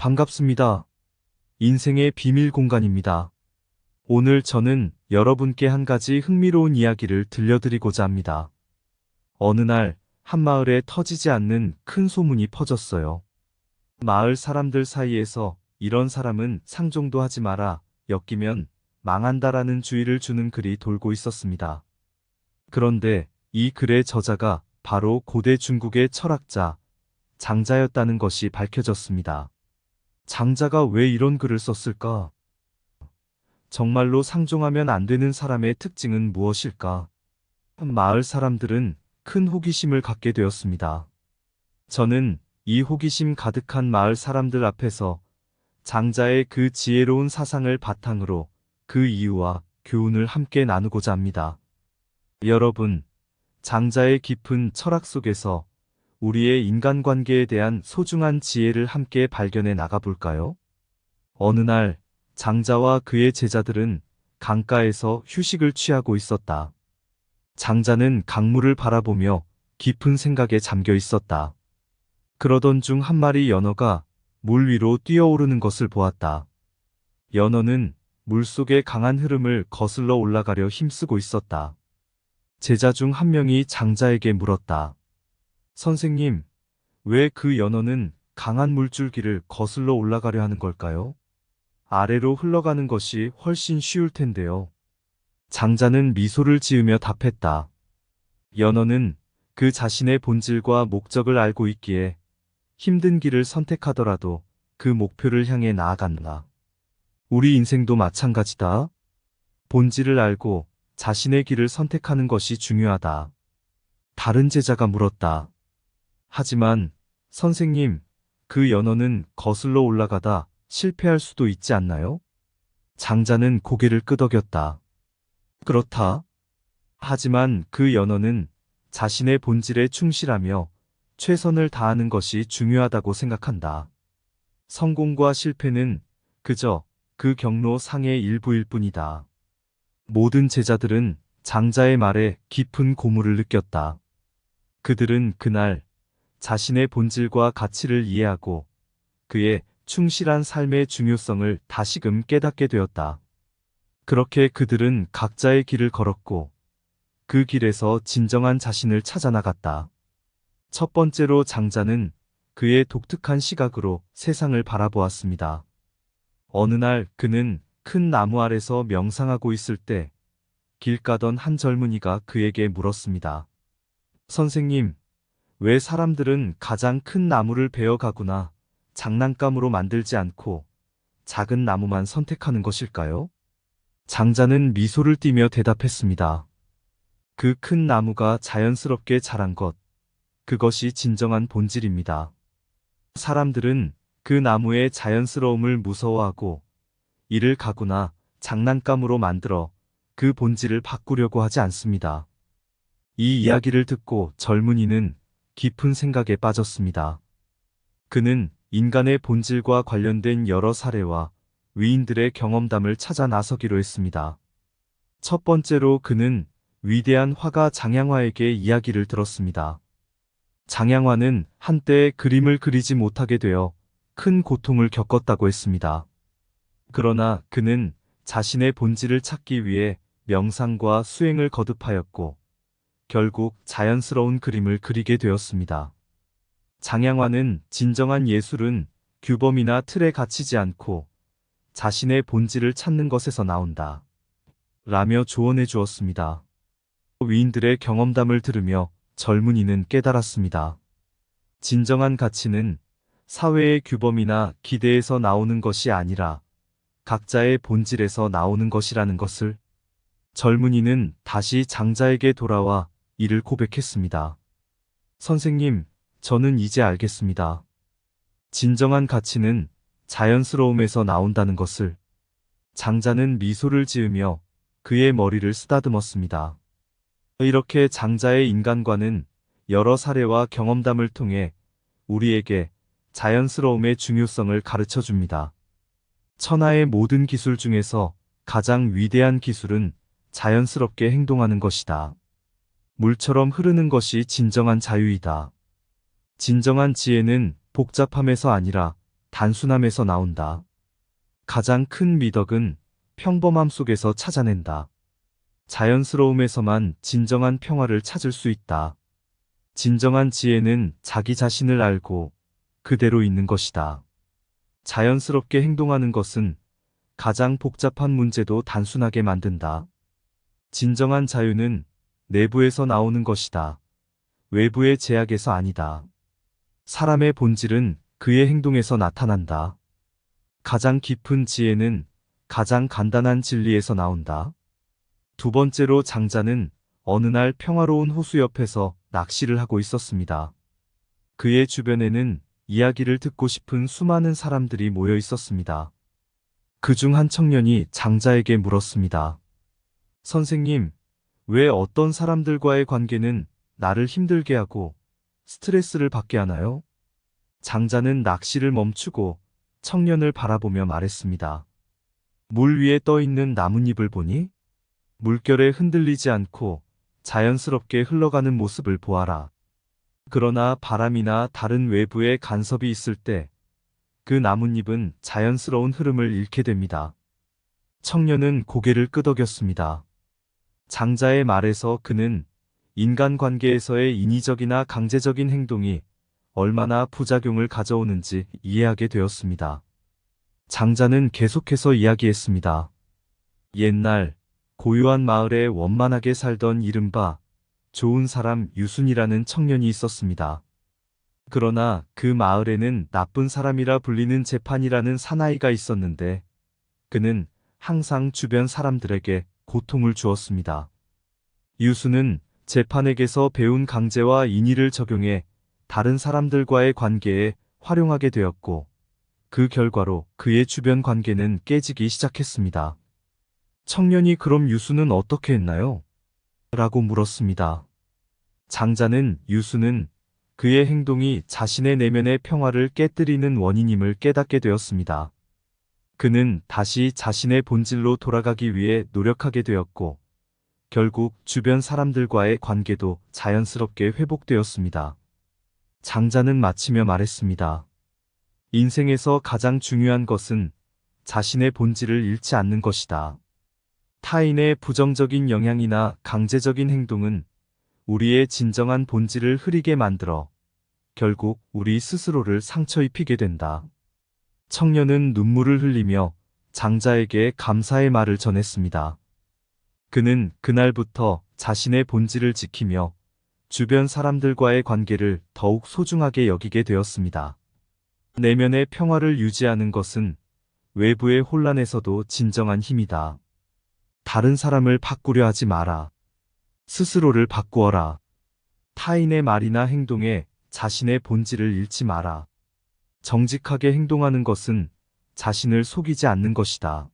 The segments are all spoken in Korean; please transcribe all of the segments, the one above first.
반갑습니다. 인생의 비밀 공간입니다. 오늘 저는 여러분께 한 가지 흥미로운 이야기를 들려드리고자 합니다. 어느 날, 한 마을에 터지지 않는 큰 소문이 퍼졌어요. 마을 사람들 사이에서 이런 사람은 상종도 하지 마라, 엮이면 망한다라는 주의를 주는 글이 돌고 있었습니다. 그런데 이 글의 저자가 바로 고대 중국의 철학자, 장자였다는 것이 밝혀졌습니다. 장자가 왜 이런 글을 썼을까? 정말로 상종하면 안 되는 사람의 특징은 무엇일까? 마을 사람들은 큰 호기심을 갖게 되었습니다. 저는 이 호기심 가득한 마을 사람들 앞에서 장자의 그 지혜로운 사상을 바탕으로 그 이유와 교훈을 함께 나누고자 합니다. 여러분, 장자의 깊은 철학 속에서 우리의 인간관계에 대한 소중한 지혜를 함께 발견해 나가볼까요? 어느 날, 장자와 그의 제자들은 강가에서 휴식을 취하고 있었다. 장자는 강물을 바라보며 깊은 생각에 잠겨 있었다. 그러던 중 한 마리 연어가 물 위로 뛰어오르는 것을 보았다. 연어는 물속의 강한 흐름을 거슬러 올라가려 힘쓰고 있었다. 제자 중 한 명이 장자에게 물었다. 선생님, 왜 그 연어는 강한 물줄기를 거슬러 올라가려 하는 걸까요? 아래로 흘러가는 것이 훨씬 쉬울 텐데요. 장자는 미소를 지으며 답했다. 연어는 그 자신의 본질과 목적을 알고 있기에 힘든 길을 선택하더라도 그 목표를 향해 나아간다. 우리 인생도 마찬가지다. 본질을 알고 자신의 길을 선택하는 것이 중요하다. 다른 제자가 물었다. 하지만 선생님, 그 연어는 거슬러 올라가다 실패할 수도 있지 않나요? 장자는 고개를 끄덕였다. 그렇다. 하지만 그 연어는 자신의 본질에 충실하며 최선을 다하는 것이 중요하다고 생각한다. 성공과 실패는 그저 그 경로 상의 일부일 뿐이다. 모든 제자들은 장자의 말에 깊은 고무를 느꼈다. 그들은 그날 자신의 본질과 가치를 이해하고 그의 충실한 삶의 중요성을 다시금 깨닫게 되었다. 그렇게 그들은 각자의 길을 걸었고 그 길에서 진정한 자신을 찾아 나갔다. 첫 번째로 장자는 그의 독특한 시각으로 세상을 바라보았습니다. 어느 날 그는 큰 나무 아래서 명상하고 있을 때 길 가던 한 젊은이가 그에게 물었습니다. 선생님, 왜 사람들은 가장 큰 나무를 베어가거나 장난감으로 만들지 않고 작은 나무만 선택하는 것일까요? 장자는 미소를 띠며 대답했습니다. 그 큰 나무가 자연스럽게 자란 것, 그것이 진정한 본질입니다. 사람들은 그 나무의 자연스러움을 무서워하고 이를 가구나 장난감으로 만들어 그 본질을 바꾸려고 하지 않습니다. 이 이야기를 듣고 젊은이는 깊은 생각에 빠졌습니다. 그는 인간의 본질과 관련된 여러 사례와 위인들의 경험담을 찾아 나서기로 했습니다. 첫 번째로 그는 위대한 화가 장양화에게 이야기를 들었습니다. 장양화는 한때 그림을 그리지 못하게 되어 큰 고통을 겪었다고 했습니다. 그러나 그는 자신의 본질을 찾기 위해 명상과 수행을 거듭하였고 결국 자연스러운 그림을 그리게 되었습니다. 장양화는 진정한 예술은 규범이나 틀에 갇히지 않고 자신의 본질을 찾는 것에서 나온다. 라며 조언해 주었습니다. 위인들의 경험담을 들으며 젊은이는 깨달았습니다. 진정한 가치는 사회의 규범이나 기대에서 나오는 것이 아니라 각자의 본질에서 나오는 것이라는 것을. 젊은이는 다시 장자에게 돌아와 이를 고백했습니다. 선생님, 저는 이제 알겠습니다. 진정한 가치는 자연스러움에서 나온다는 것을. 장자는 미소를 지으며 그의 머리를 쓰다듬었습니다. 이렇게 장자의 인간관은 여러 사례와 경험담을 통해 우리에게 자연스러움의 중요성을 가르쳐 줍니다. 천하의 모든 기술 중에서 가장 위대한 기술은 자연스럽게 행동하는 것이다. 물처럼 흐르는 것이 진정한 자유이다. 진정한 지혜는 복잡함에서 아니라 단순함에서 나온다. 가장 큰 미덕은 평범함 속에서 찾아낸다. 자연스러움에서만 진정한 평화를 찾을 수 있다. 진정한 지혜는 자기 자신을 알고 그대로 있는 것이다. 자연스럽게 행동하는 것은 가장 복잡한 문제도 단순하게 만든다. 진정한 자유는 내부에서 나오는 것이다. 외부의 제약에서 아니다. 사람의 본질은 그의 행동에서 나타난다. 가장 깊은 지혜는 가장 간단한 진리에서 나온다. 두 번째로 장자는 어느 날 평화로운 호수 옆에서 낚시를 하고 있었습니다. 그의 주변에는 이야기를 듣고 싶은 수많은 사람들이 모여 있었습니다. 그중 한 청년이 장자에게 물었습니다. 선생님, 왜 어떤 사람들과의 관계는 나를 힘들게 하고 스트레스를 받게 하나요? 장자는 낚시를 멈추고 청년을 바라보며 말했습니다. 물 위에 떠 있는 나뭇잎을 보니? 물결에 흔들리지 않고 자연스럽게 흘러가는 모습을 보아라. 그러나 바람이나 다른 외부의 간섭이 있을 때 그 나뭇잎은 자연스러운 흐름을 잃게 됩니다. 청년은 고개를 끄덕였습니다. 장자의 말에서 그는 인간관계에서의 인위적이나 강제적인 행동이 얼마나 부작용을 가져오는지 이해하게 되었습니다. 장자는 계속해서 이야기했습니다. 옛날 고요한 마을에 원만하게 살던 이른바 좋은 사람 유순이라는 청년이 있었습니다. 그러나 그 마을에는 나쁜 사람이라 불리는 재판이라는 사나이가 있었는데 그는 항상 주변 사람들에게 고통을 주었습니다. 유순은 재판에게서 배운 강제와 인의를 적용해 다른 사람들과의 관계에 활용하게 되었고 그 결과로 그의 주변 관계는 깨지기 시작했습니다. 청년이 그럼 유수는 어떻게 했나요? 라고 물었습니다. 장자는 유수는 그의 행동이 자신의 내면의 평화를 깨뜨리는 원인임을 깨닫게 되었습니다. 그는 다시 자신의 본질로 돌아가기 위해 노력하게 되었고, 결국 주변 사람들과의 관계도 자연스럽게 회복되었습니다. 장자는 마치며 말했습니다. 인생에서 가장 중요한 것은 자신의 본질을 잃지 않는 것이다. 타인의 부정적인 영향이나 강제적인 행동은 우리의 진정한 본질을 흐리게 만들어 결국 우리 스스로를 상처 입히게 된다. 청년은 눈물을 흘리며 장자에게 감사의 말을 전했습니다. 그는 그날부터 자신의 본질을 지키며 주변 사람들과의 관계를 더욱 소중하게 여기게 되었습니다. 내면의 평화를 유지하는 것은 외부의 혼란에서도 진정한 힘이다. 다른 사람을 바꾸려 하지 마라. 스스로를 바꾸어라. 타인의 말이나 행동에 자신의 본질을 잃지 마라. 정직하게 행동하는 것은 자신을 속이지 않는 것이다.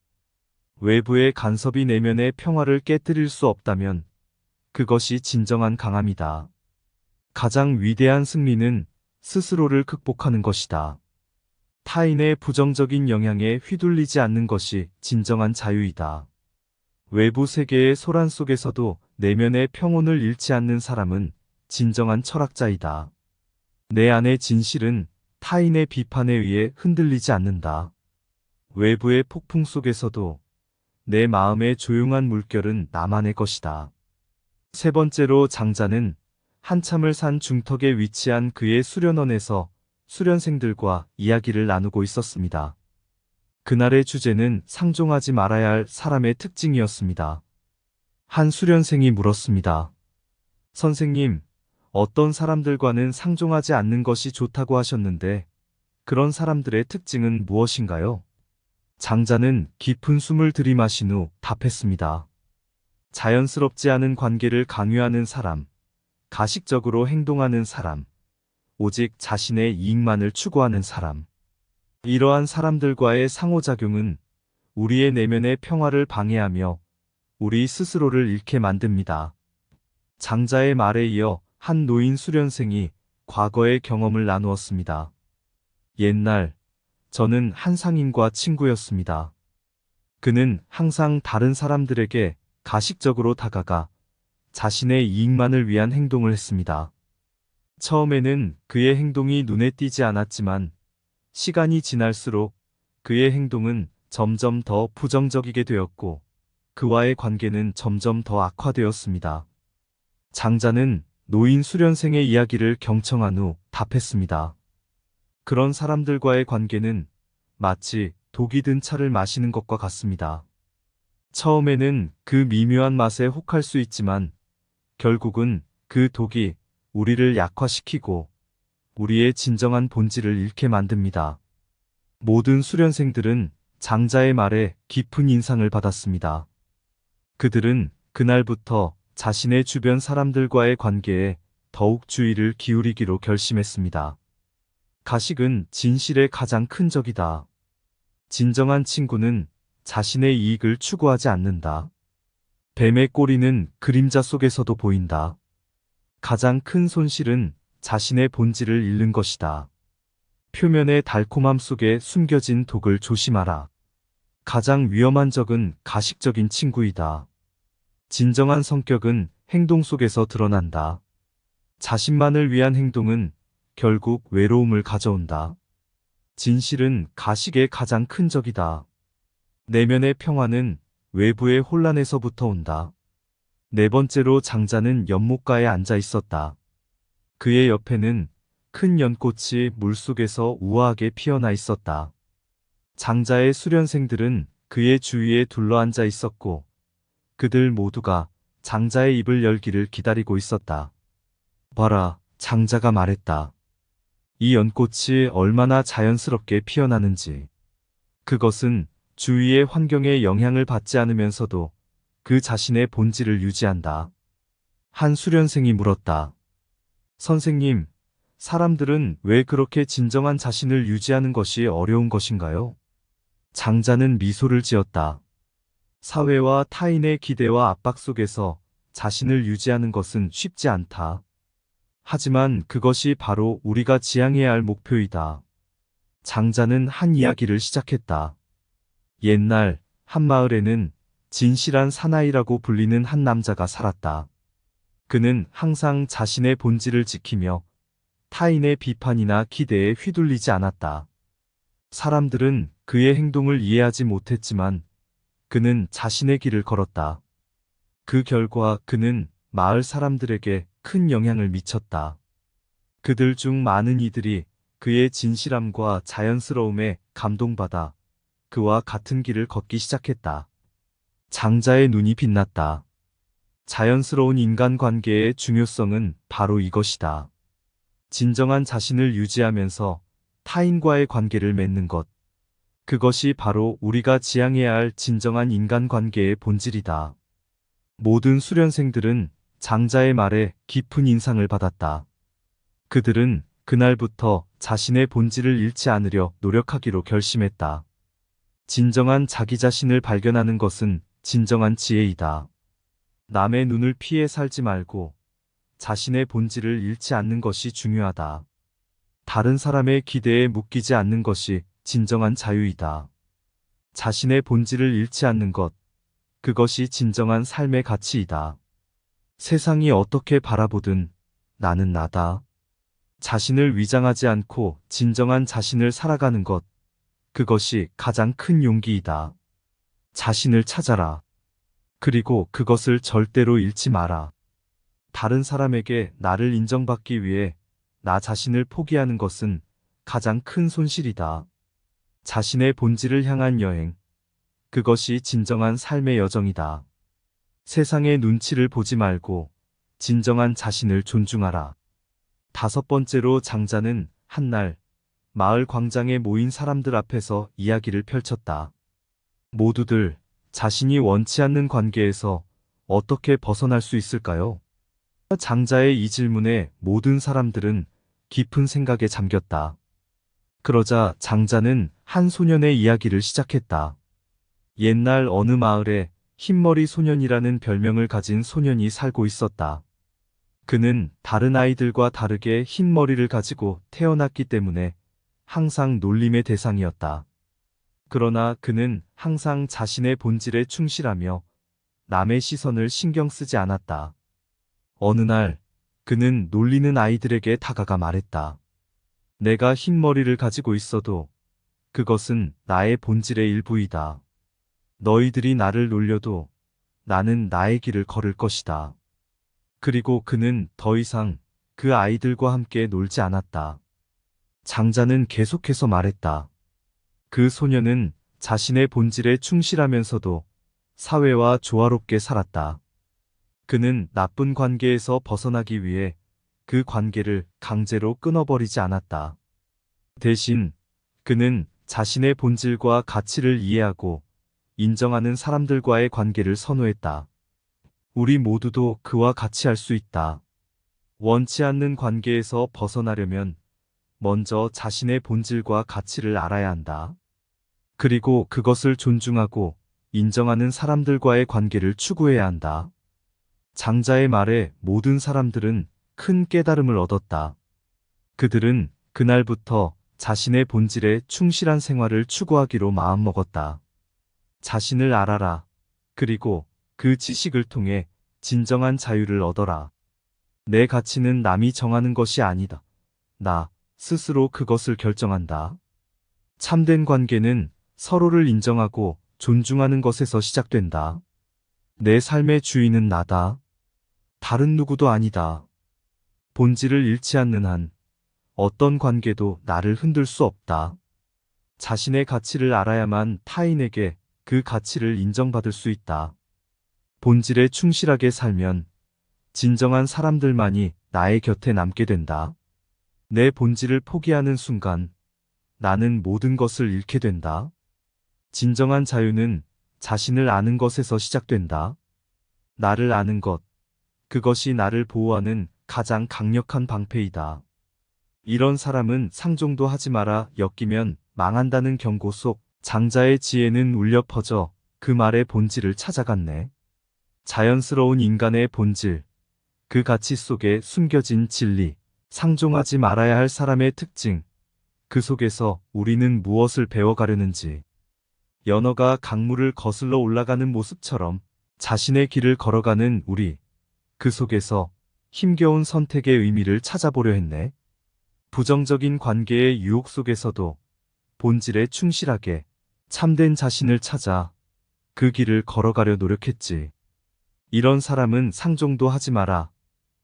외부의 간섭이 내면의 평화를 깨뜨릴 수 없다면 그것이 진정한 강함이다. 가장 위대한 승리는 스스로를 극복하는 것이다. 타인의 부정적인 영향에 휘둘리지 않는 것이 진정한 자유이다. 외부 세계의 소란 속에서도 내면의 평온을 잃지 않는 사람은 진정한 철학자이다. 내 안의 진실은 타인의 비판에 의해 흔들리지 않는다. 외부의 폭풍 속에서도 내 마음의 조용한 물결은 나만의 것이다. 세 번째로 장자는 한참을 산 중턱에 위치한 그의 수련원에서 수련생들과 이야기를 나누고 있었습니다. 그날의 주제는 상종하지 말아야 할 사람의 특징이었습니다. 한 수련생이 물었습니다. 선생님, 어떤 사람들과는 상종하지 않는 것이 좋다고 하셨는데 그런 사람들의 특징은 무엇인가요? 장자는 깊은 숨을 들이마신 후 답했습니다. 자연스럽지 않은 관계를 강요하는 사람, 가식적으로 행동하는 사람, 오직 자신의 이익만을 추구하는 사람. 이러한 사람들과의 상호작용은 우리의 내면의 평화를 방해하며 우리 스스로를 잃게 만듭니다. 장자의 말에 이어 한 노인 수련생이 과거의 경험을 나누었습니다. 옛날, 저는 한 상인과 친구였습니다. 그는 항상 다른 사람들에게 가식적으로 다가가 자신의 이익만을 위한 행동을 했습니다. 처음에는 그의 행동이 눈에 띄지 않았지만 시간이 지날수록 그의 행동은 점점 더 부정적이게 되었고 그와의 관계는 점점 더 악화되었습니다. 장자는 노인 수련생의 이야기를 경청한 후 답했습니다. 그런 사람들과의 관계는 마치 독이 든 차를 마시는 것과 같습니다. 처음에는 그 미묘한 맛에 혹할 수 있지만 결국은 그 독이 우리를 약화시키고 우리의 진정한 본질을 잃게 만듭니다. 모든 수련생들은 장자의 말에 깊은 인상을 받았습니다. 그들은 그날부터 자신의 주변 사람들과의 관계에 더욱 주의를 기울이기로 결심했습니다. 가식은 진실의 가장 큰 적이다. 진정한 친구는 자신의 이익을 추구하지 않는다. 뱀의 꼬리는 그림자 속에서도 보인다. 가장 큰 손실은 자신의 본질을 잃는 것이다. 표면의 달콤함 속에 숨겨진 독을 조심하라. 가장 위험한 적은 가식적인 친구이다. 진정한 성격은 행동 속에서 드러난다. 자신만을 위한 행동은 결국 외로움을 가져온다. 진실은 가식의 가장 큰 적이다. 내면의 평화는 외부의 혼란에서부터 온다. 네 번째로 장자는 연못가에 앉아 있었다. 그의 옆에는 큰 연꽃이 물속에서 우아하게 피어나 있었다. 장자의 수련생들은 그의 주위에 둘러앉아 있었고 그들 모두가 장자의 입을 열기를 기다리고 있었다. 봐라, 장자가 말했다. 이 연꽃이 얼마나 자연스럽게 피어나는지. 그것은 주위의 환경에 영향을 받지 않으면서도 그 자신의 본질을 유지한다. 한 수련생이 물었다. 선생님, 사람들은 왜 그렇게 진정한 자신을 유지하는 것이 어려운 것인가요? 장자는 미소를 지었다. 사회와 타인의 기대와 압박 속에서 자신을 유지하는 것은 쉽지 않다. 하지만 그것이 바로 우리가 지향해야 할 목표이다. 장자는 한 이야기를 시작했다. 옛날 한 마을에는 진실한 사나이라고 불리는 한 남자가 살았다. 그는 항상 자신의 본질을 지키며 타인의 비판이나 기대에 휘둘리지 않았다. 사람들은 그의 행동을 이해하지 못했지만 그는 자신의 길을 걸었다. 그 결과 그는 마을 사람들에게 큰 영향을 미쳤다. 그들 중 많은 이들이 그의 진실함과 자연스러움에 감동받아 그와 같은 길을 걷기 시작했다. 장자의 눈이 빛났다. 자연스러운 인간관계의 중요성은 바로 이것이다. 진정한 자신을 유지하면서 타인과의 관계를 맺는 것. 그것이 바로 우리가 지향해야 할 진정한 인간관계의 본질이다. 모든 수련생들은 장자의 말에 깊은 인상을 받았다. 그들은 그날부터 자신의 본질을 잃지 않으려 노력하기로 결심했다. 진정한 자기 자신을 발견하는 것은 진정한 지혜이다. 남의 눈을 피해 살지 말고 자신의 본질을 잃지 않는 것이 중요하다. 다른 사람의 기대에 묶이지 않는 것이 진정한 자유이다. 자신의 본질을 잃지 않는 것, 그것이 진정한 삶의 가치이다. 세상이 어떻게 바라보든 나는 나다. 자신을 위장하지 않고 진정한 자신을 살아가는 것, 그것이 가장 큰 용기이다. 자신을 찾아라. 그리고 그것을 절대로 잃지 마라. 다른 사람에게 나를 인정받기 위해 나 자신을 포기하는 것은 가장 큰 손실이다. 자신의 본질을 향한 여행. 그것이 진정한 삶의 여정이다. 세상의 눈치를 보지 말고 진정한 자신을 존중하라. 다섯 번째로 장자는 한날 마을 광장에 모인 사람들 앞에서 이야기를 펼쳤다. 모두들 자신이 원치 않는 관계에서 어떻게 벗어날 수 있을까요? 장자의 이 질문에 모든 사람들은 깊은 생각에 잠겼다. 그러자 장자는 한 소년의 이야기를 시작했다. 옛날 어느 마을에 흰머리 소년이라는 별명을 가진 소년이 살고 있었다. 그는 다른 아이들과 다르게 흰 머리를 가지고 태어났기 때문에 항상 놀림의 대상이었다. 그러나 그는 항상 자신의 본질에 충실하며 남의 시선을 신경 쓰지 않았다. 어느 날 그는 놀리는 아이들에게 다가가 말했다. 내가 흰머리를 가지고 있어도 그것은 나의 본질의 일부이다. 너희들이 나를 놀려도 나는 나의 길을 걸을 것이다. 그리고 그는 더 이상 그 아이들과 함께 놀지 않았다. 장자는 계속해서 말했다. 그 소녀는 자신의 본질에 충실하면서도 사회와 조화롭게 살았다. 그는 나쁜 관계에서 벗어나기 위해 그 관계를 강제로 끊어버리지 않았다. 대신 그는 자신의 본질과 가치를 이해하고 인정하는 사람들과의 관계를 선호했다. 우리 모두도 그와 같이 할 수 있다. 원치 않는 관계에서 벗어나려면 먼저 자신의 본질과 가치를 알아야 한다. 그리고 그것을 존중하고 인정하는 사람들과의 관계를 추구해야 한다. 장자의 말에 모든 사람들은 큰 깨달음을 얻었다. 그들은 그날부터 자신의 본질에 충실한 생활을 추구하기로 마음먹었다. 자신을 알아라. 그리고 그 지식을 통해 진정한 자유를 얻어라. 내 가치는 남이 정하는 것이 아니다. 나 스스로 그것을 결정한다. 참된 관계는 서로를 인정하고 존중하는 것에서 시작된다. 내 삶의 주인은 나다. 다른 누구도 아니다. 본질을 잃지 않는 한 어떤 관계도 나를 흔들 수 없다. 자신의 가치를 알아야만 타인에게 그 가치를 인정받을 수 있다. 본질에 충실하게 살면 진정한 사람들만이 나의 곁에 남게 된다. 내 본질을 포기하는 순간 나는 모든 것을 잃게 된다. 진정한 자유는 자신을 아는 것에서 시작된다. 나를 아는 것, 그것이 나를 보호하는 가장 강력한 방패이다. 이런 사람은 상종도 하지 마라. 엮이면 망한다는 경고 속 장자의 지혜는 울려 퍼져 그 말의 본질을 찾아갔네. 자연스러운 인간의 본질, 그 가치 속에 숨겨진 진리, 상종하지 말아야 할 사람의 특징, 그 속에서 우리는 무엇을 배워가려는지. 연어가 강물을 거슬러 올라가는 모습처럼 자신의 길을 걸어가는 우리, 그 속에서 힘겨운 선택의 의미를 찾아보려 했네. 부정적인 관계의 유혹 속에서도 본질에 충실하게 참된 자신을 찾아 그 길을 걸어가려 노력했지. 이런 사람은 상종도 하지 마라.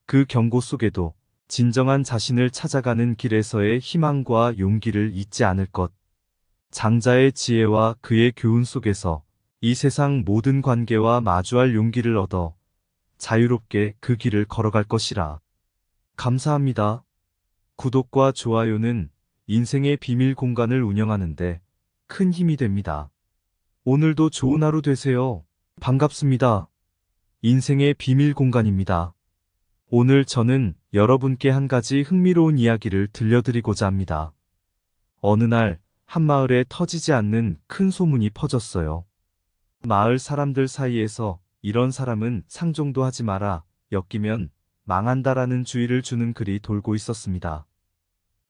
그 경고 속에도 진정한 자신을 찾아가는 길에서의 희망과 용기를 잊지 않을 것. 장자의 지혜와 그의 교훈 속에서 이 세상 모든 관계와 마주할 용기를 얻어 자유롭게 그 길을 걸어갈 것이라. 감사합니다. 구독과 좋아요는 인생의 비밀 공간을 운영하는데 큰 힘이 됩니다. 오늘도 좋은 하루 되세요. 반갑습니다. 인생의 비밀 공간입니다. 오늘 저는 여러분께 한 가지 흥미로운 이야기를 들려드리고자 합니다. 어느 날 한 마을에 터지지 않는 큰 소문이 퍼졌어요. 마을 사람들 사이에서 이런 사람은 상종도 하지 마라, 엮이면 망한다라는 주의를 주는 글이 돌고 있었습니다.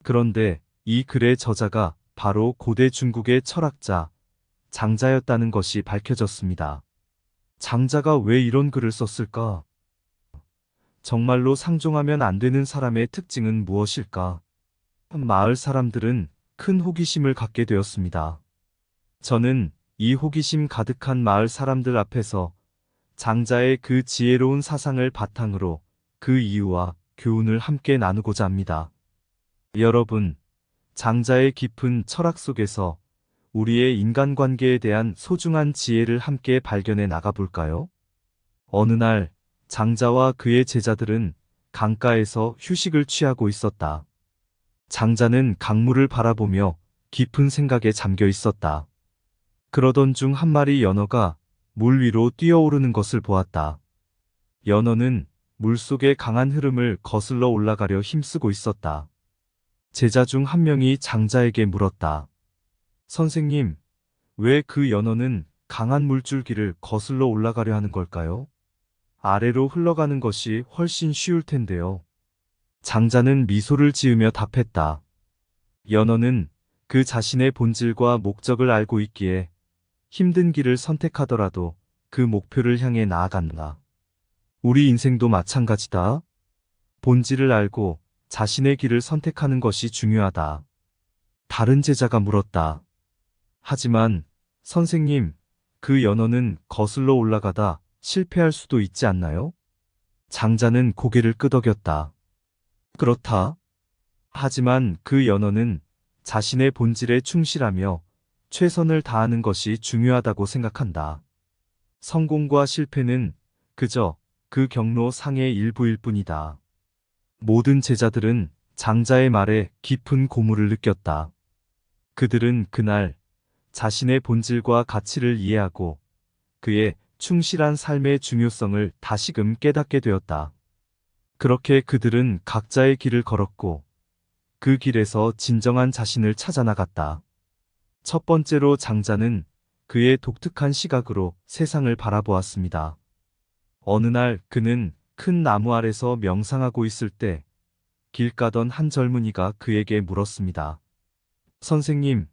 그런데 이 글의 저자가 바로 고대 중국의 철학자 장자였다는 것이 밝혀졌습니다. 장자가 왜 이런 글을 썼을까? 정말로 상종하면 안 되는 사람의 특징은 무엇일까? 마을 사람들은 큰 호기심을 갖게 되었습니다. 저는 이 호기심 가득한 마을 사람들 앞에서 장자의 그 지혜로운 사상을 바탕으로 그 이유와 교훈을 함께 나누고자 합니다. 여러분, 장자의 깊은 철학 속에서 우리의 인간관계에 대한 소중한 지혜를 함께 발견해 나가볼까요? 어느 날 장자와 그의 제자들은 강가에서 휴식을 취하고 있었다. 장자는 강물을 바라보며 깊은 생각에 잠겨 있었다. 그러던 중 한 마리 연어가 물 위로 뛰어오르는 것을 보았다. 연어는 물속의 강한 흐름을 거슬러 올라가려 힘쓰고 있었다. 제자 중 한 명이 장자에게 물었다. 선생님, 왜 그 연어는 강한 물줄기를 거슬러 올라가려 하는 걸까요? 아래로 흘러가는 것이 훨씬 쉬울 텐데요. 장자는 미소를 지으며 답했다. 연어는 그 자신의 본질과 목적을 알고 있기에 힘든 길을 선택하더라도 그 목표를 향해 나아간다. 우리 인생도 마찬가지다. 본질을 알고 자신의 길을 선택하는 것이 중요하다. 다른 제자가 물었다. 하지만 선생님, 그 연어는 거슬러 올라가다 실패할 수도 있지 않나요? 장자는 고개를 끄덕였다. 그렇다. 하지만 그 연어는 자신의 본질에 충실하며 최선을 다하는 것이 중요하다고 생각한다. 성공과 실패는 그저 그 경로 상의 일부일 뿐이다. 모든 제자들은 장자의 말에 깊은 고무를 느꼈다. 그들은 그날 자신의 본질과 가치를 이해하고 그의 충실한 삶의 중요성을 다시금 깨닫게 되었다. 그렇게 그들은 각자의 길을 걸었고 그 길에서 진정한 자신을 찾아 나갔다. 첫 번째로 장자는 그의 독특한 시각으로 세상을 바라보았습니다. 어느 날 그는 큰 나무 아래서 명상하고 있을 때 길 가던 한 젊은이가 그에게 물었습니다. 선생님,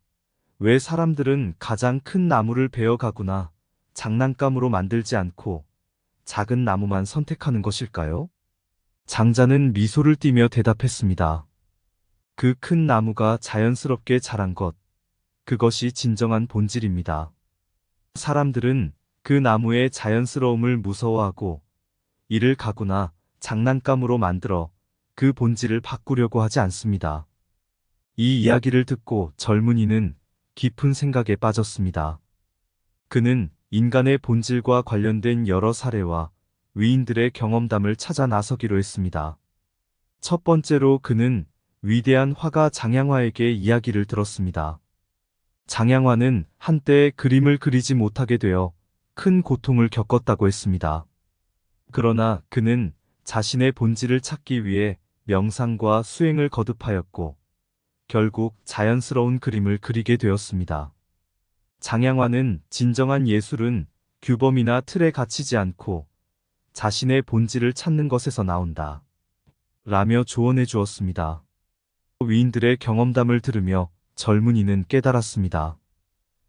왜 사람들은 가장 큰 나무를 베어가거나 장난감으로 만들지 않고 작은 나무만 선택하는 것일까요? 장자는 미소를 띠며 대답했습니다. 그 큰 나무가 자연스럽게 자란 것, 그것이 진정한 본질입니다. 사람들은 그 나무의 자연스러움을 무서워하고 이를 가구나 장난감으로 만들어 그 본질을 바꾸려고 하지 않습니다. 이 이야기를 듣고 젊은이는 깊은 생각에 빠졌습니다. 그는 인간의 본질과 관련된 여러 사례와 위인들의 경험담을 찾아 나서기로 했습니다. 첫 번째로 그는 위대한 화가 장양화에게 이야기를 들었습니다. 장양화는 한때 그림을 그리지 못하게 되어 큰 고통을 겪었다고 했습니다. 그러나 그는 자신의 본질을 찾기 위해 명상과 수행을 거듭하였고 결국 자연스러운 그림을 그리게 되었습니다. 장양화는 진정한 예술은 규범이나 틀에 갇히지 않고 자신의 본질을 찾는 것에서 나온다. 라며 조언해 주었습니다. 위인들의 경험담을 들으며 젊은이는 깨달았습니다.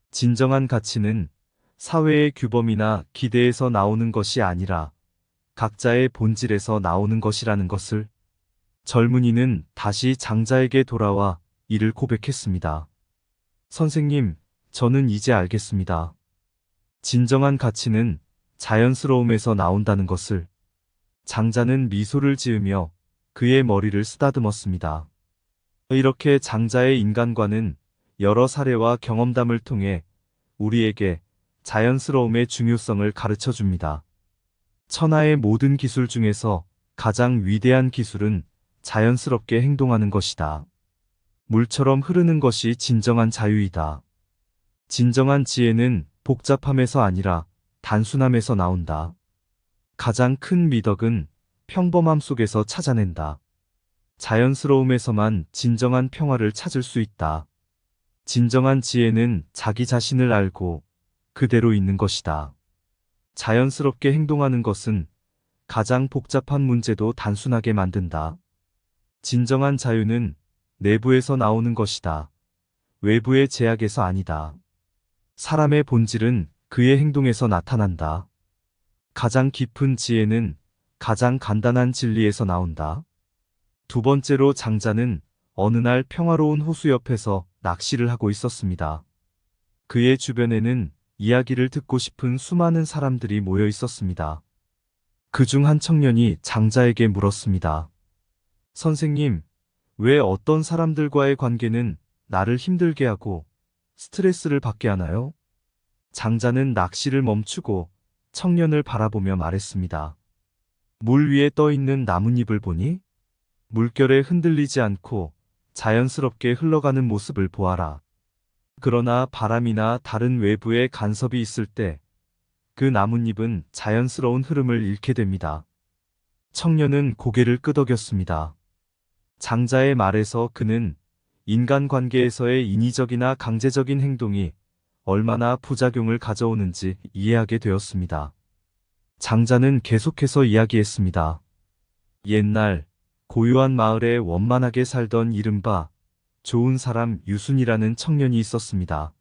진정한 가치는 사회의 규범이나 기대에서 나오는 것이 아니라 각자의 본질에서 나오는 것이라는 것을. 젊은이는 다시 장자에게 돌아와 이를 고백했습니다. 선생님, 저는 이제 알겠습니다. 진정한 가치는 자연스러움에서 나온다는 것을. 장자는 미소를 지으며 그의 머리를 쓰다듬었습니다. 이렇게 장자의 인간관은 여러 사례와 경험담을 통해 우리에게 자연스러움의 중요성을 가르쳐 줍니다. 천하의 모든 기술 중에서 가장 위대한 기술은 자연스럽게 행동하는 것이다. 물처럼 흐르는 것이 진정한 자유이다. 진정한 지혜는 복잡함에서 아니라 단순함에서 나온다. 가장 큰 미덕은 평범함 속에서 찾아낸다. 자연스러움에서만 진정한 평화를 찾을 수 있다. 진정한 지혜는 자기 자신을 알고 그대로 있는 것이다. 자연스럽게 행동하는 것은 가장 복잡한 문제도 단순하게 만든다. 진정한 자유는 내부에서 나오는 것이다. 외부의 제약에서 아니다. 사람의 본질은 그의 행동에서 나타난다. 가장 깊은 지혜는 가장 간단한 진리에서 나온다. 두 번째로 장자는 어느 날 평화로운 호수 옆에서 낚시를 하고 있었습니다. 그의 주변에는 이야기를 듣고 싶은 수많은 사람들이 모여 있었습니다. 그중 한 청년이 장자에게 물었습니다. 선생님, 왜 어떤 사람들과의 관계는 나를 힘들게 하고 스트레스를 받게 하나요? 장자는 낚시를 멈추고 청년을 바라보며 말했습니다. 물 위에 떠 있는 나뭇잎을 보니? 물결에 흔들리지 않고 자연스럽게 흘러가는 모습을 보아라. 그러나 바람이나 다른 외부의 간섭이 있을 때 그 나뭇잎은 자연스러운 흐름을 잃게 됩니다. 청년은 고개를 끄덕였습니다. 장자의 말에서 그는 인간관계에서의 인위적이나 강제적인 행동이 얼마나 부작용을 가져오는지 이해하게 되었습니다. 장자는 계속해서 이야기했습니다. 옛날 고요한 마을에 원만하게 살던 이른바 좋은 사람 유순이라는 청년이 있었습니다.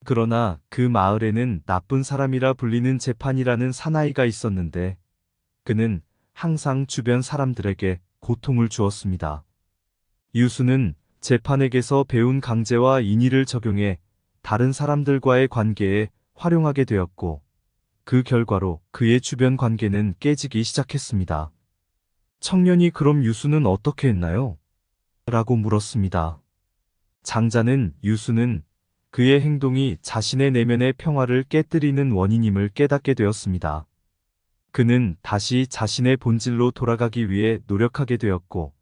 그러나 그 마을에는 나쁜 사람이라 불리는 재판이라는 사나이가 있었는데 그는 항상 주변 사람들에게 고통을 주었습니다. 유수는 재판에게서 배운 강제와 인의를 적용해 다른 사람들과의 관계에 활용하게 되었고, 그 결과로 그의 주변 관계는 깨지기 시작했습니다. 청년이 그럼 유수는 어떻게 했나요? 라고 물었습니다. 장자는 유수는 그의 행동이 자신의 내면의 평화를 깨뜨리는 원인임을 깨닫게 되었습니다. 그는 다시 자신의 본질로 돌아가기 위해 노력하게 되었고,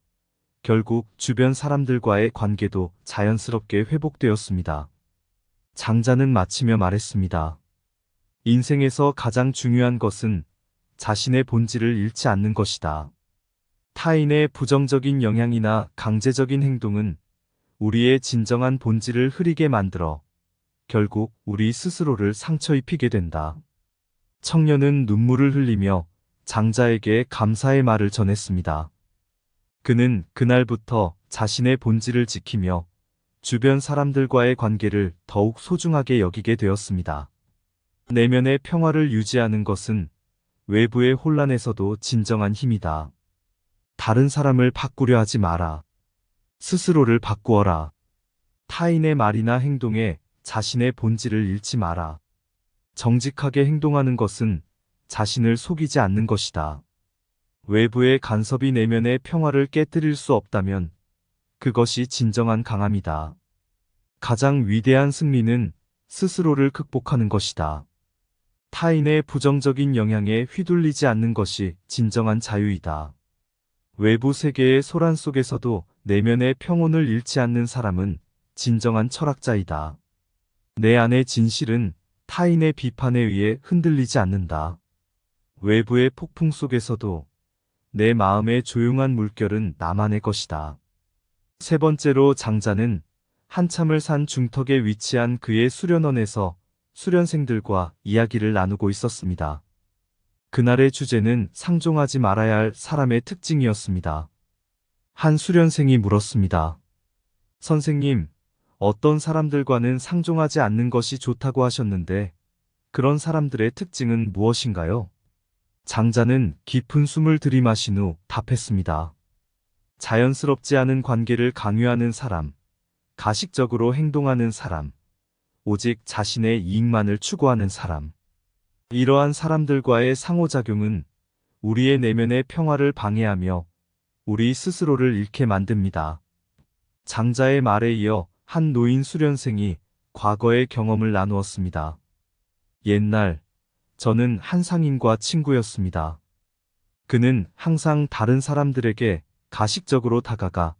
결국 주변 사람들과의 관계도 자연스럽게 회복되었습니다. 장자는 마치며 말했습니다. 인생에서 가장 중요한 것은 자신의 본질을 잃지 않는 것이다. 타인의 부정적인 영향이나 강제적인 행동은 우리의 진정한 본질을 흐리게 만들어 결국 우리 스스로를 상처 입히게 된다. 청년은 눈물을 흘리며 장자에게 감사의 말을 전했습니다. 그는 그날부터 자신의 본질을 지키며 주변 사람들과의 관계를 더욱 소중하게 여기게 되었습니다. 내면의 평화를 유지하는 것은 외부의 혼란에서도 진정한 힘이다. 다른 사람을 바꾸려 하지 마라. 스스로를 바꾸어라. 타인의 말이나 행동에 자신의 본질을 잃지 마라. 정직하게 행동하는 것은 자신을 속이지 않는 것이다. 외부의 간섭이 내면의 평화를 깨뜨릴 수 없다면 그것이 진정한 강함이다. 가장 위대한 승리는 스스로를 극복하는 것이다. 타인의 부정적인 영향에 휘둘리지 않는 것이 진정한 자유이다. 외부 세계의 소란 속에서도 내면의 평온을 잃지 않는 사람은 진정한 철학자이다. 내 안의 진실은 타인의 비판에 의해 흔들리지 않는다. 외부의 폭풍 속에서도 내 마음의 조용한 물결은 나만의 것이다. 세 번째로 장자는 한참을 산 중턱에 위치한 그의 수련원에서 수련생들과 이야기를 나누고 있었습니다. 그날의 주제는 상종하지 말아야 할 사람의 특징이었습니다. 한 수련생이 물었습니다. 선생님, 어떤 사람들과는 상종하지 않는 것이 좋다고 하셨는데 그런 사람들의 특징은 무엇인가요? 장자는 깊은 숨을 들이마신 후 답했습니다. 자연스럽지 않은 관계를 강요하는 사람, 가식적으로 행동하는 사람, 오직 자신의 이익만을 추구하는 사람. 이러한 사람들과의 상호작용은 우리의 내면의 평화를 방해하며 우리 스스로를 잃게 만듭니다. 장자의 말에 이어 한 노인 수련생이 과거의 경험을 나누었습니다. 옛날, 저는 한 상인과 친구였습니다. 그는 항상 다른 사람들에게 가식적으로 다가가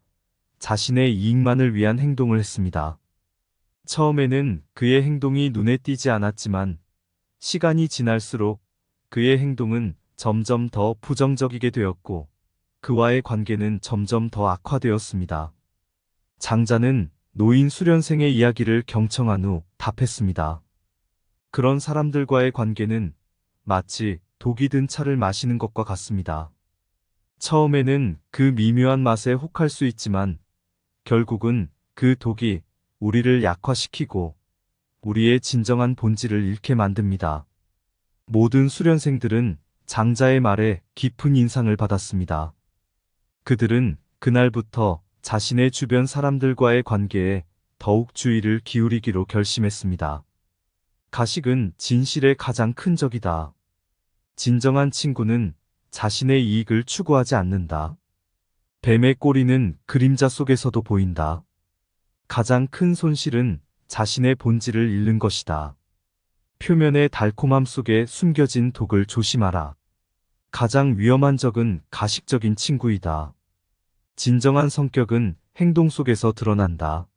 자신의 이익만을 위한 행동을 했습니다. 처음에는 그의 행동이 눈에 띄지 않았지만 시간이 지날수록 그의 행동은 점점 더 부정적이게 되었고 그와의 관계는 점점 더 악화되었습니다. 장자는 노인 수련생의 이야기를 경청한 후 답했습니다. 그런 사람들과의 관계는 마치 독이 든 차를 마시는 것과 같습니다. 처음에는 그 미묘한 맛에 혹할 수 있지만 결국은 그 독이 우리를 약화시키고 우리의 진정한 본질을 잃게 만듭니다. 모든 수련생들은 장자의 말에 깊은 인상을 받았습니다. 그들은 그날부터 자신의 주변 사람들과의 관계에 더욱 주의를 기울이기로 결심했습니다. 가식은 진실의 가장 큰 적이다. 진정한 친구는 자신의 이익을 추구하지 않는다. 뱀의 꼬리는 그림자 속에서도 보인다. 가장 큰 손실은 자신의 본질을 잃는 것이다. 표면의 달콤함 속에 숨겨진 독을 조심하라. 가장 위험한 적은 가식적인 친구이다. 진정한 성격은 행동 속에서 드러난다.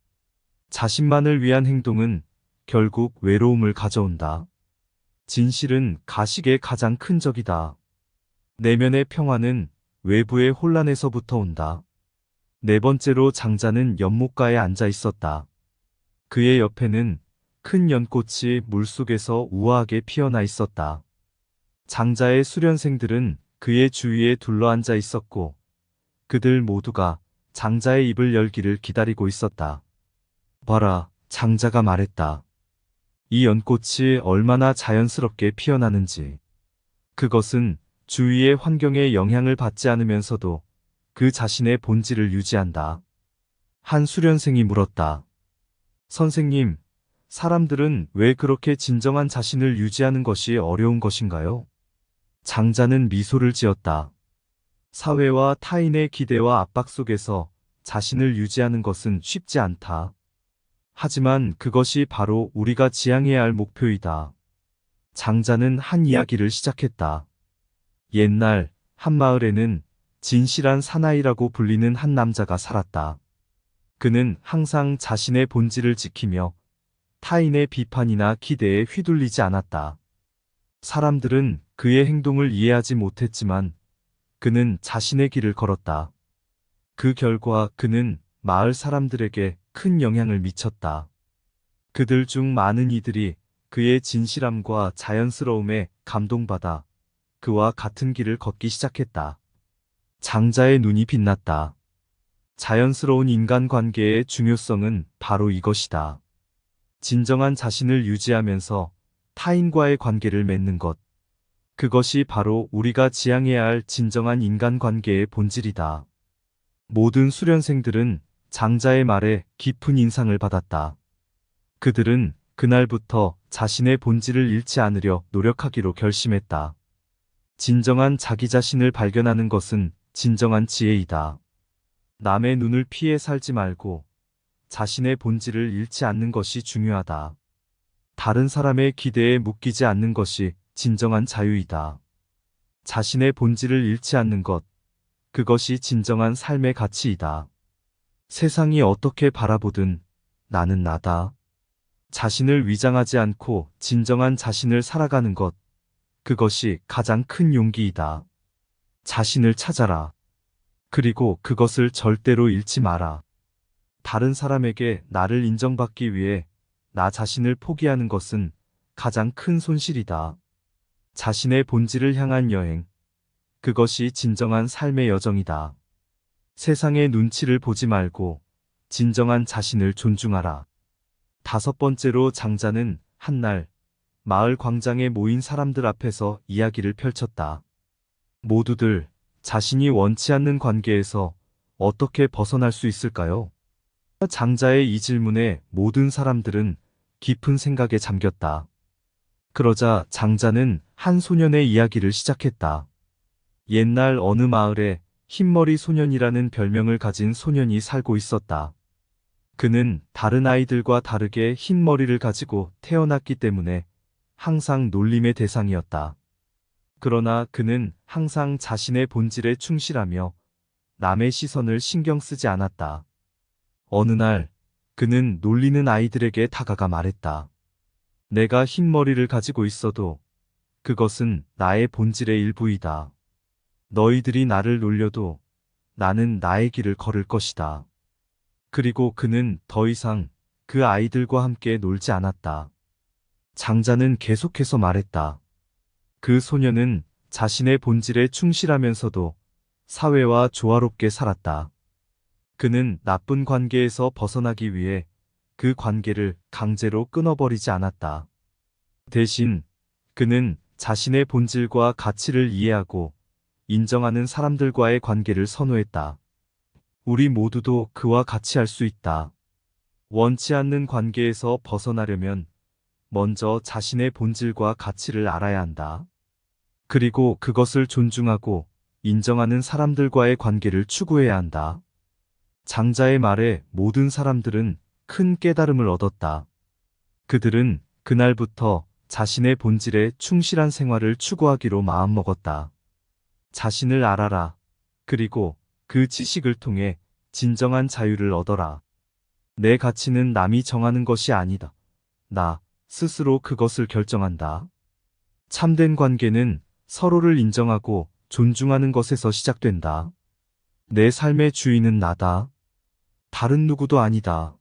자신만을 위한 행동은 결국 외로움을 가져온다. 진실은 가식의 가장 큰 적이다. 내면의 평화는 외부의 혼란에서부터 온다. 네 번째로 장자는 연못가에 앉아 있었다. 그의 옆에는 큰 연꽃이 물속에서 우아하게 피어나 있었다. 장자의 수련생들은 그의 주위에 둘러앉아 있었고 그들 모두가 장자의 입을 열기를 기다리고 있었다. 봐라, 장자가 말했다. 이 연꽃이 얼마나 자연스럽게 피어나는지. 그것은 주위의 환경에 영향을 받지 않으면서도 그 자신의 본질을 유지한다. 한 수련생이 물었다. 선생님, 사람들은 왜 그렇게 진정한 자신을 유지하는 것이 어려운 것인가요? 장자는 미소를 지었다. 사회와 타인의 기대와 압박 속에서 자신을 유지하는 것은 쉽지 않다. 하지만 그것이 바로 우리가 지향해야 할 목표이다. 장자는 한 이야기를 시작했다. 옛날 한 마을에는 진실한 사나이라고 불리는 한 남자가 살았다. 그는 항상 자신의 본질을 지키며 타인의 비판이나 기대에 휘둘리지 않았다. 사람들은 그의 행동을 이해하지 못했지만 그는 자신의 길을 걸었다. 그 결과 그는 마을 사람들에게 큰 영향을 미쳤다. 그들 중 많은 이들이 그의 진실함과 자연스러움에 감동받아 그와 같은 길을 걷기 시작했다. 장자의 눈이 빛났다. 자연스러운 인간관계의 중요성은 바로 이것이다. 진정한 자신을 유지하면서 타인과의 관계를 맺는 것. 그것이 바로 우리가 지향해야 할 진정한 인간관계의 본질이다. 모든 수련생들은 장자의 말에 깊은 인상을 받았다. 그들은 그날부터 자신의 본질을 잃지 않으려 노력하기로 결심했다. 진정한 자기 자신을 발견하는 것은 진정한 지혜이다. 남의 눈을 피해 살지 말고 자신의 본질을 잃지 않는 것이 중요하다. 다른 사람의 기대에 묶이지 않는 것이 진정한 자유이다. 자신의 본질을 잃지 않는 것, 그것이 진정한 삶의 가치이다. 세상이 어떻게 바라보든 나는 나다. 자신을 위장하지 않고 진정한 자신을 살아가는 것, 그것이 가장 큰 용기이다. 자신을 찾아라. 그리고 그것을 절대로 잃지 마라. 다른 사람에게 나를 인정받기 위해 나 자신을 포기하는 것은 가장 큰 손실이다. 자신의 본질을 향한 여행, 그것이 진정한 삶의 여정이다. 세상의 눈치를 보지 말고 진정한 자신을 존중하라. 5번째로 장자는 한날 마을 광장에 모인 사람들 앞에서 이야기를 펼쳤다. 모두들 자신이 원치 않는 관계에서 어떻게 벗어날 수 있을까요? 장자의 이 질문에 모든 사람들은 깊은 생각에 잠겼다. 그러자 장자는 한 소년의 이야기를 시작했다. 옛날 어느 마을에 흰머리 소년이라는 별명을 가진 소년이 살고 있었다. 그는 다른 아이들과 다르게 흰 머리를 가지고 태어났기 때문에 항상 놀림의 대상이었다. 그러나 그는 항상 자신의 본질에 충실하며 남의 시선을 신경 쓰지 않았다. 어느 날 그는 놀리는 아이들에게 다가가 말했다. 내가 흰 머리를 가지고 있어도 그것은 나의 본질의 일부이다. 너희들이 나를 놀려도 나는 나의 길을 걸을 것이다. 그리고 그는 더 이상 그 아이들과 함께 놀지 않았다. 장자는 계속해서 말했다. 그 소년은 자신의 본질에 충실하면서도 사회와 조화롭게 살았다. 그는 나쁜 관계에서 벗어나기 위해 그 관계를 강제로 끊어버리지 않았다. 대신 그는 자신의 본질과 가치를 이해하고 인정하는 사람들과의 관계를 선호했다. 우리 모두도 그와 같이 할 수 있다. 원치 않는 관계에서 벗어나려면 먼저 자신의 본질과 가치를 알아야 한다. 그리고 그것을 존중하고 인정하는 사람들과의 관계를 추구해야 한다. 장자의 말에 모든 사람들은 큰 깨달음을 얻었다. 그들은 그날부터 자신의 본질에 충실한 생활을 추구하기로 마음먹었다. 자신을 알아라. 그리고 그 지식을 통해 진정한 자유를 얻어라. 내 가치는 남이 정하는 것이 아니다. 나 스스로 그것을 결정한다. 참된 관계는 서로를 인정하고 존중하는 것에서 시작된다. 내 삶의 주인은 나다. 다른 누구도 아니다.